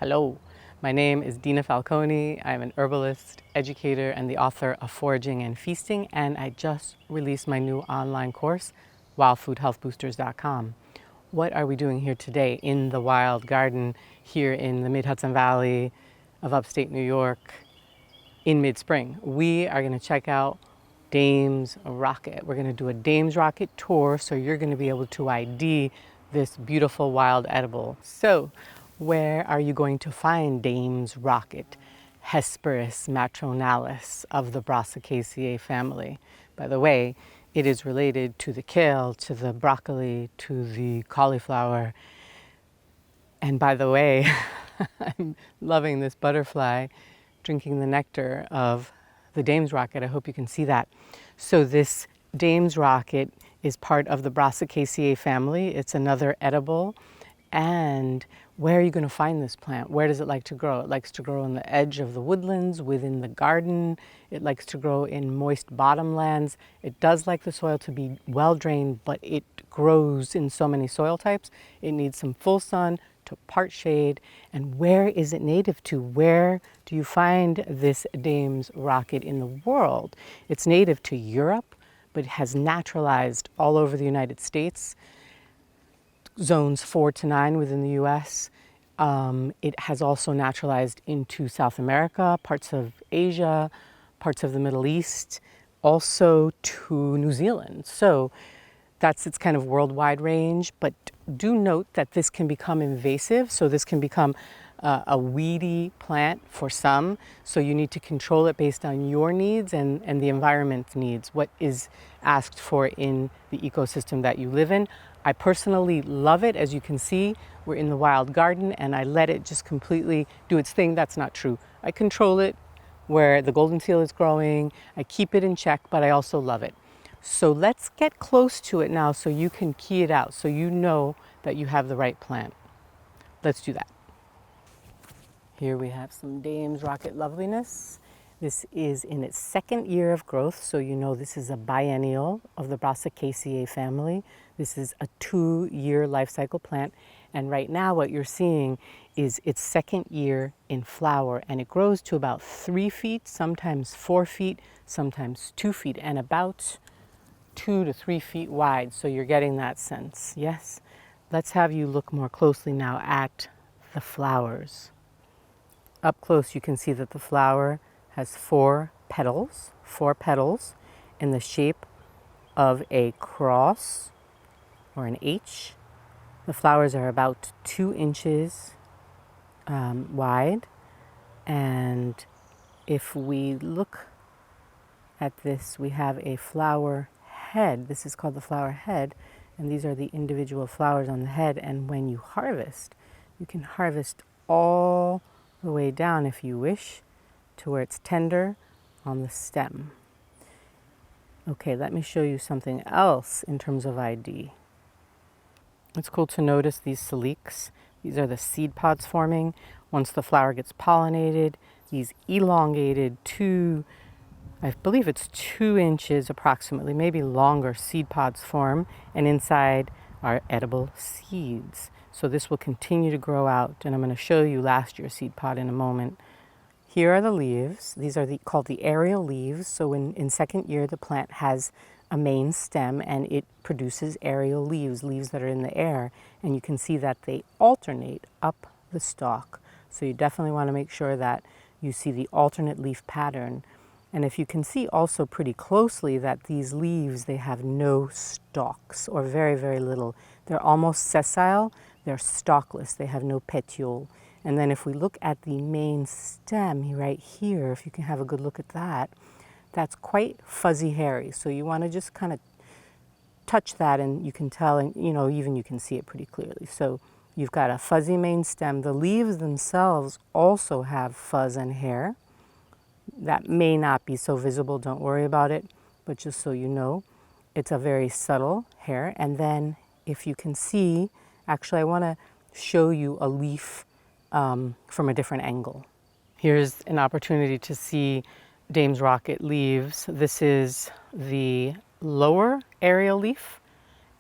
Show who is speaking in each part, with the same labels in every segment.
Speaker 1: Hello, my name is Dina Falconi. I'm an herbalist, educator, and the author of Foraging and Feasting, and I just released my new online course, wildfoodhealthboosters.com. What are we doing here today in the wild garden here in the Mid-Hudson Valley of upstate New York in mid-spring? We are going to check out Dame's Rocket. We're going to do a Dame's Rocket tour, so you're going to be able to ID this beautiful wild edible. So, where are you going to find Dame's Rocket? Hesperis matronalis of the Brassicaceae family. By the way, it is related to the kale, to the broccoli, to the cauliflower. And by the way, I'm loving this butterfly drinking the nectar of the Dame's Rocket. I hope you can see that. So this Dame's Rocket is part of the Brassicaceae family. It's another edible. And where are you going to find this plant? Where does it like to grow? It likes to grow on the edge of the woodlands, within the garden. It likes to grow in moist bottomlands. It does like the soil to be well drained, but it grows in so many soil types. It needs some full sun to part shade. And where is it native to? Where do you find this Dame's Rocket in the world? It's native to Europe, but has naturalized all over the United States. Zones 4 to 9 within the US. It has also naturalized into South America, parts of Asia, parts of the Middle East, also to New Zealand. So that's its kind of worldwide range, but do note that this can become invasive. So this can become a weedy plant for some. So you need to control it based on your needs and the environment's needs, what is asked for in the ecosystem that you live in. I personally love it. As you can see, we're in the wild garden and I let it just completely do its thing. That's not true. I control it where the golden seal is growing. I keep it in check, but I also love it. So let's get close to it now so you can key it out, so you know that you have the right plant. Let's do that. Here we have some Dame's Rocket loveliness. This is in its second year of growth, so you know this is a biennial of the Brassicaceae family. This is a 2-year life cycle plant, and right now what you're seeing is its second year in flower, and it grows to about 3 feet, sometimes 4 feet, sometimes 2 feet, and about 2 to 3 feet wide, so you're getting that sense, yes? Let's have you look more closely now at the flowers. Up close you can see that the flower has 4 petals in the shape of a cross or an H. The flowers are about 2 inches wide, and if we look at this, we have a flower head. This is called the flower head, and these are the individual flowers on the head. And when you harvest, you can harvest all the way down, if you wish, to where it's tender on the stem. Okay, let me show you something else in terms of ID. It's cool to notice these calyx. These are the seed pods forming. Once the flower gets pollinated, these elongated I believe it's 2 inches approximately, maybe longer, seed pods form, and inside are edible seeds. So this will continue to grow out, and I'm going to show you last year's seed pod in a moment. Here are the leaves. These are called the aerial leaves. So in second year, the plant has a main stem and it produces aerial leaves that are in the air. And you can see that they alternate up the stalk. So you definitely want to make sure that you see the alternate leaf pattern. And if you can see also pretty closely that these leaves, they have no stalks, or very, very little. They're almost sessile. They're stalkless. They have no petiole. And then if we look at the main stem right here, if you can have a good look at that, that's quite fuzzy hairy. So you want to just kind of touch that and you can tell, and even you can see it pretty clearly. So you've got a fuzzy main stem. The leaves themselves also have fuzz and hair. That may not be so visible, don't worry about it, but just so you know, it's a very subtle hair. And then if you can see, actually I want to show you a leaf from a different angle. Here's an opportunity to see Dame's Rocket leaves. This is the lower aerial leaf,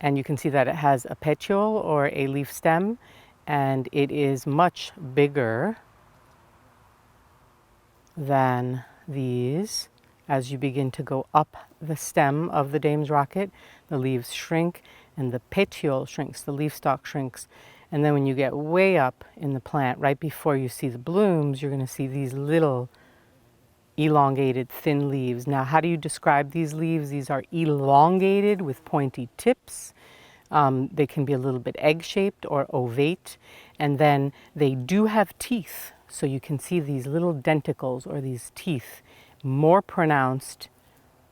Speaker 1: and you can see that it has a petiole or a leaf stem, and it is much bigger than these. As you begin to go up the stem of the dame's rocket, the leaves shrink and the petiole shrinks, the leaf stalk shrinks. And then when you get way up in the plant, right before you see the blooms, you're going to see these little elongated thin leaves. Now, how do you describe these leaves? These are elongated with pointy tips. They can be a little bit egg-shaped or ovate, and then they do have teeth. So you can see these little denticles or these teeth more pronounced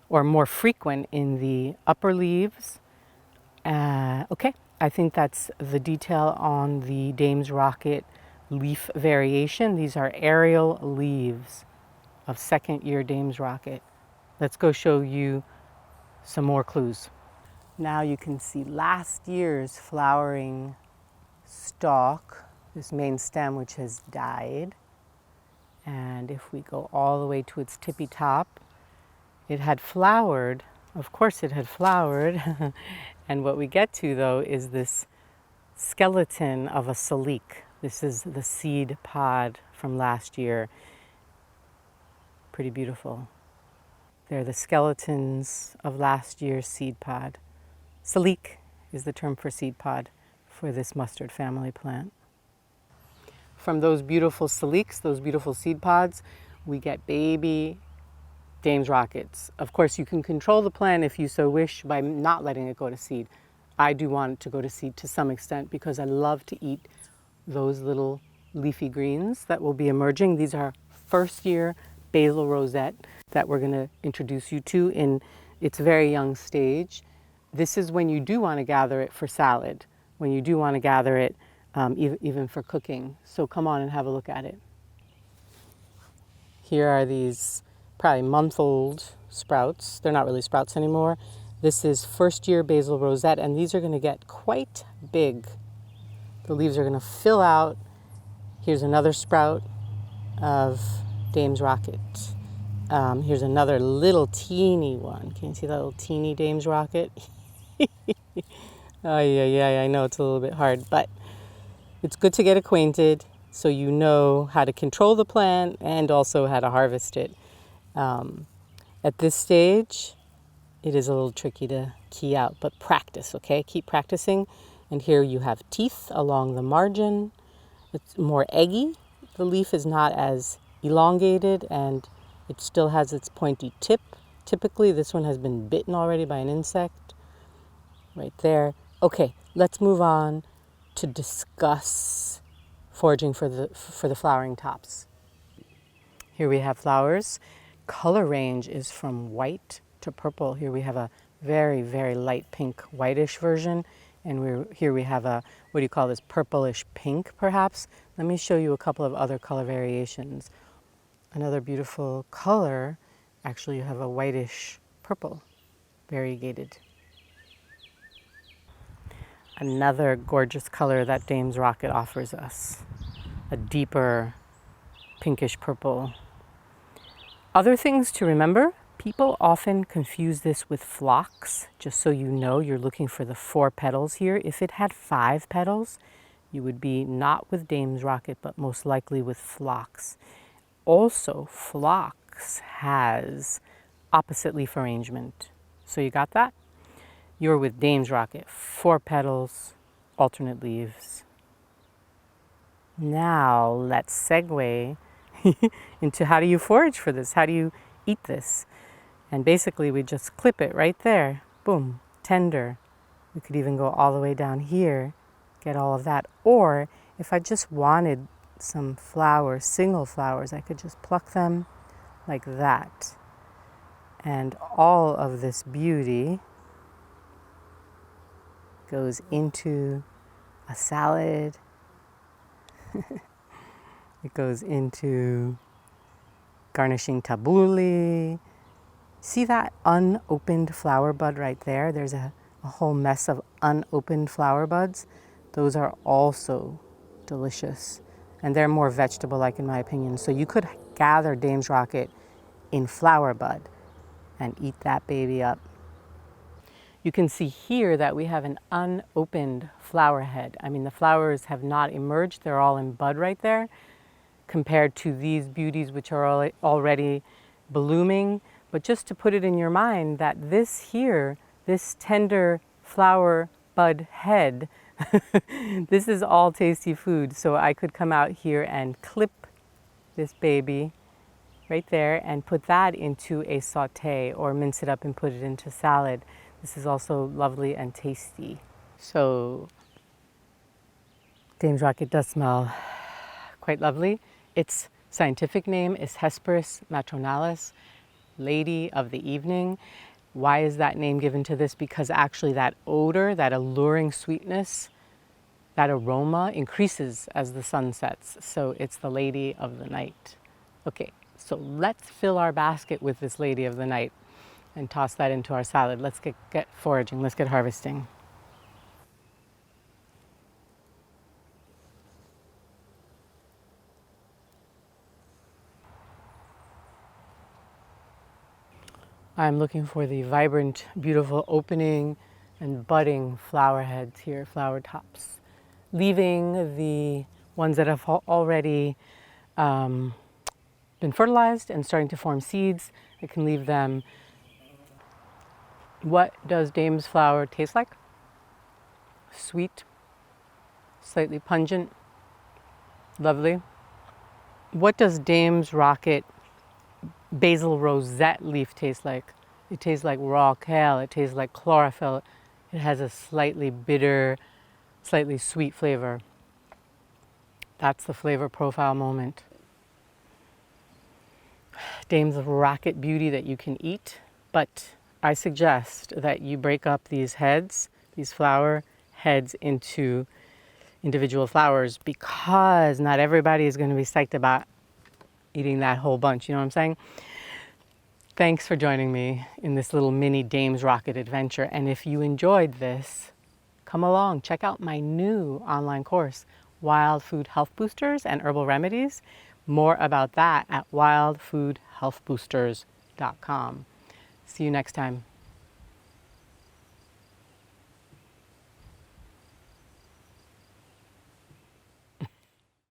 Speaker 1: or more frequent in the upper leaves. Okay, I think that's the detail on the Dame's Rocket leaf variation. These are aerial leaves of second year Dame's Rocket. Let's go show you some more clues. Now you can see last year's flowering stalk, this main stem which has died. And if we go all the way to its tippy top, it had flowered. Of course it had flowered. And what we get to though is this skeleton of a salique. This is the seed pod from last year. Pretty beautiful. They're the skeletons of last year's seed pod. Salique is the term for seed pod for this mustard family plant. From those beautiful saliques, those beautiful seed pods, we get baby Dame's Rockets. Of course, you can control the plant if you so wish by not letting it go to seed. I do want it to go to seed to some extent because I love to eat those little leafy greens that will be emerging. These are first year basil rosette that we're going to introduce you to in its very young stage. This is when you do want to gather it for salad, when you do want to gather it even for cooking. So come on and have a look at it. Here are these probably month-old sprouts. They're not really sprouts anymore. This is first year basil rosette, and these are going to get quite big. The leaves are going to fill out. Here's another sprout of Dame's Rocket. Here's another little teeny one. Can you see that little teeny Dame's Rocket? Oh, yeah, I know it's a little bit hard, but it's good to get acquainted so you know how to control the plant and also how to harvest it. At this stage, it is a little tricky to key out, but practice, okay? Keep practicing. And here you have teeth along the margin. It's more eggy. The leaf is not as elongated and it still has its pointy tip. Typically, this one has been bitten already by an insect. Right there. Okay, let's move on to discuss foraging for the flowering tops. Here we have flowers. Color range is from white to purple. Here we have a very, very light pink, whitish version. And here we have a, what do you call this, purplish pink perhaps? Let me show you a couple of other color variations. Another beautiful color, actually you have a whitish purple, variegated. Another gorgeous color that Dame's Rocket offers us, a deeper pinkish purple. Other things to remember, people often confuse this with phlox. Just so you know, you're looking for the 4 petals here. If it had 5 petals, you would be not with Dame's Rocket, but most likely with phlox. Also, phlox has opposite leaf arrangement. So you got that? You're with Dame's Rocket, 4 petals, alternate leaves. Now let's segue into how do you forage for this? How do you eat this? And basically we just clip it right there. Boom, tender. We could even go all the way down here, get all of that. Or if I just wanted some flowers, single flowers, I could just pluck them like that. And all of this beauty goes into a salad. It goes into garnishing tabbouleh. See that unopened flower bud right there? There's a whole mess of unopened flower buds. Those are also delicious. And they're more vegetable-like in my opinion. So you could gather Dame's Rocket in flower bud and eat that baby up. You can see here that we have an unopened flower head. I mean, the flowers have not emerged. They're all in bud right there, compared to these beauties which are already blooming. But just to put it in your mind that this here, this tender flower bud head, this is all tasty food. So I could come out here and clip this baby right there and put that into a saute or mince it up and put it into salad. This is also lovely and tasty. So Dame's Rocket does smell quite lovely. Its scientific name is Hesperis matronalis, Lady of the Evening. Why is that name given to this? Because actually that odor, that alluring sweetness, that aroma increases as the sun sets. So it's the Lady of the Night. Okay, so let's fill our basket with this Lady of the Night and toss that into our salad. Let's get foraging, let's get harvesting. I'm looking for the vibrant, beautiful opening and budding flower heads here, flower tops, leaving the ones that have already been fertilized and starting to form seeds. I can leave them. What does Dame's flower taste like? Sweet, slightly pungent, lovely. What does Dame's Rocket basil rosette leaf taste like? It tastes like raw kale. It tastes like chlorophyll. It has a slightly bitter, slightly sweet flavor. That's the flavor profile moment. Dame's Rocket beauty that you can eat, but I suggest that you break up these heads, these flower heads, into individual flowers, because not everybody is going to be psyched about eating that whole bunch. You know what I'm saying? Thanks for joining me in this little mini Dame's Rocket adventure. And if you enjoyed this, come along, check out my new online course, Wild Food Health Boosters and Herbal Remedies. More about that at wildfoodhealthboosters.com. See you next time.